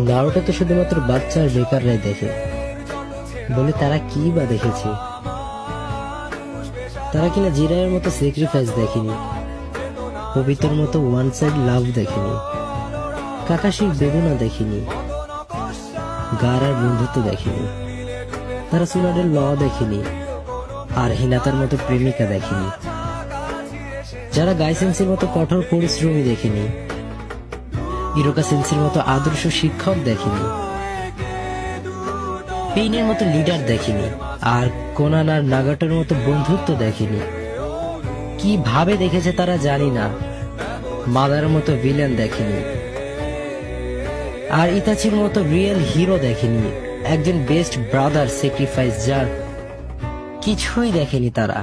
Naruto তো শুধুমাত্র বাচ্চা আর বেকাররাই দেখে বলে তারা কি বা দেখেছে? তারা কিনা জিরায়ের মতো স্যাক্রিফাইস দেখেনি, কবিতার মতো ওয়ান সাইড লাভ দেখেনি, কাকাশির বেদনা দেখেনি, গারার বন্ধুত্ব দেখেনি, তারা সুনাডের ল দেখেনি, আর হিনাতার মতো প্রেমিকা দেখেনি, যারা গাইসেন্সের মতো কঠোর পরিশ্রমী দেখেনি, ইরোকা সেন্সের মতো আদর্শ শিক্ষক দেখেনি, পেইনের মতো লিডার দেখেনি, আর কোনান আর নাগাটোর মতো বন্ধুত্ব দেখেনি। কিভাবে দেখেছে তারা জানি না। মাদার মতো ভিলেন দেখেনি, আর ইতাচির মতো রিয়েল হিরো দেখেনি, একজন বেস্ট ব্রাদার স্যাক্রিফাইস যার কিছুই দেখেনি তারা।